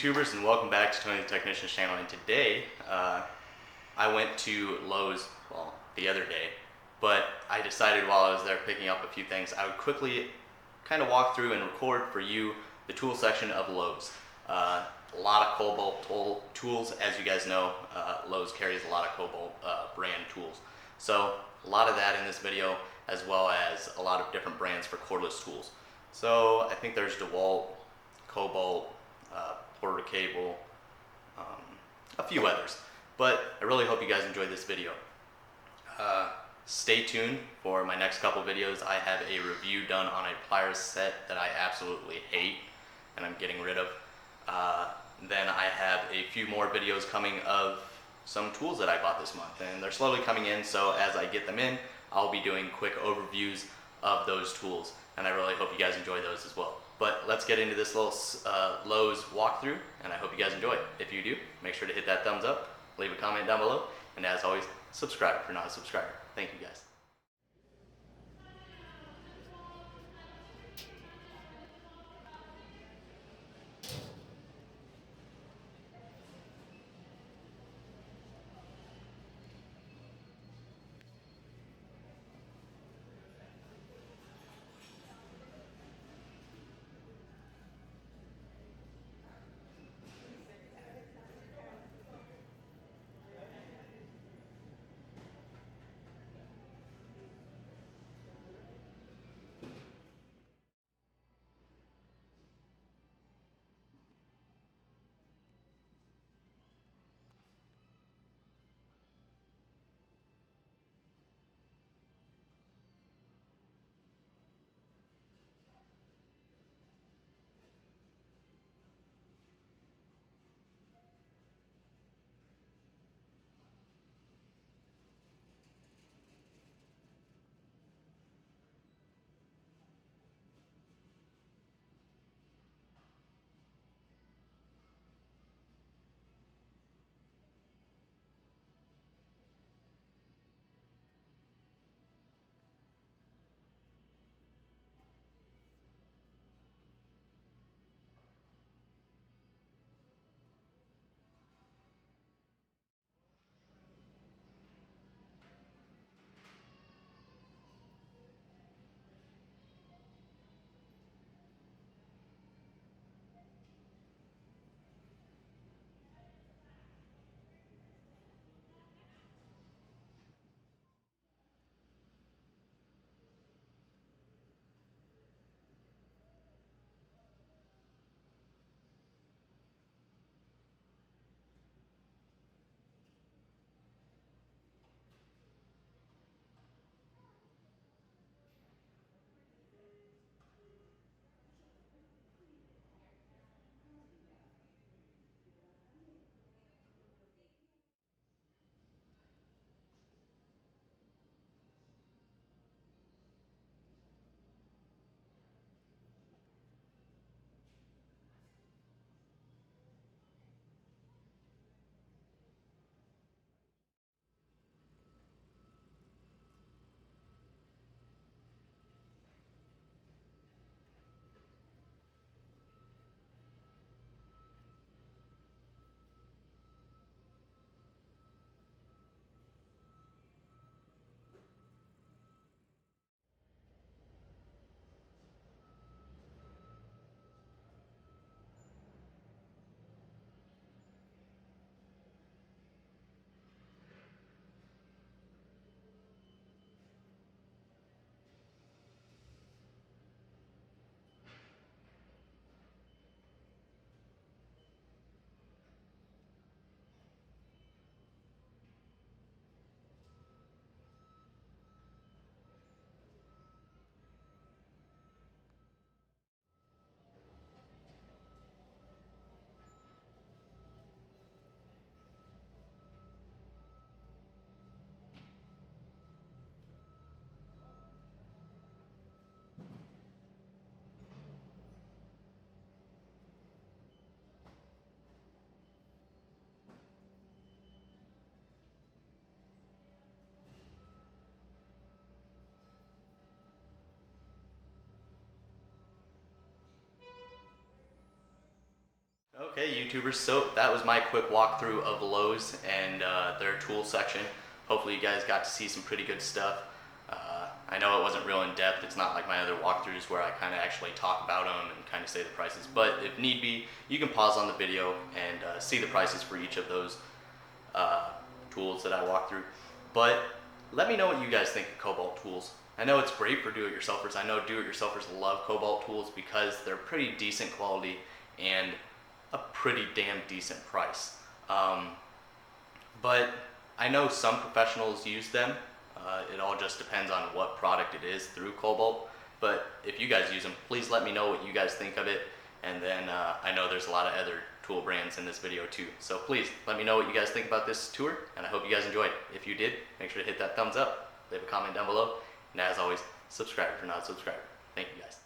YouTubers, and welcome back to Tony the Technician's channel. And today I went to Lowe's, well, the other day, but I decided while I was there picking up a few things, I would quickly kind of walk through and record for you the tool section of Lowe's. A lot of Kobalt tools, as you guys know. Lowe's carries a lot of Kobalt brand tools. So a lot of that in this video, as well as a lot of different brands for cordless tools. So I think there's DeWalt, Kobalt, Porter Cable, a few others. But I really hope you guys enjoyed this video. Stay tuned for my next couple videos. I have a review done on a pliers set that I absolutely hate and I'm getting rid of. Then I have a few more videos coming of some tools that I bought this month, and they're slowly coming in, so as I get them in, I'll be doing quick overviews of those tools, and I really hope you guys enjoy those as well. But let's get into this little Lowe's walkthrough, and I hope you guys enjoy it. If you do, make sure to hit that thumbs up, leave a comment down below, and as always, subscribe if you're not a subscriber. Thank you guys. Okay, YouTubers, so that was my quick walkthrough of Lowe's and their tool section. Hopefully you guys got to see some pretty good stuff. I know it wasn't real in depth. It's not like my other walkthroughs where I kind of actually talk about them and kind of say the prices. But if need be, you can pause on the video and see the prices for each of those tools that I walk through. But let me know what you guys think of Kobalt tools. I know it's great for do-it-yourselfers. I know do-it-yourselfers love Kobalt tools because they're pretty decent quality and a pretty damn decent price. But I know some professionals use them. It all just depends on what product it is through Kobalt. But if you guys use them, please let me know what you guys think of it. And then I know there's a lot of other tool brands in this video too. So please let me know what you guys think about this tour, and I hope you guys enjoyed. If you did, make sure to hit that thumbs up, leave a comment down below, and as always, subscribe if you're not a subscriber. Thank you guys.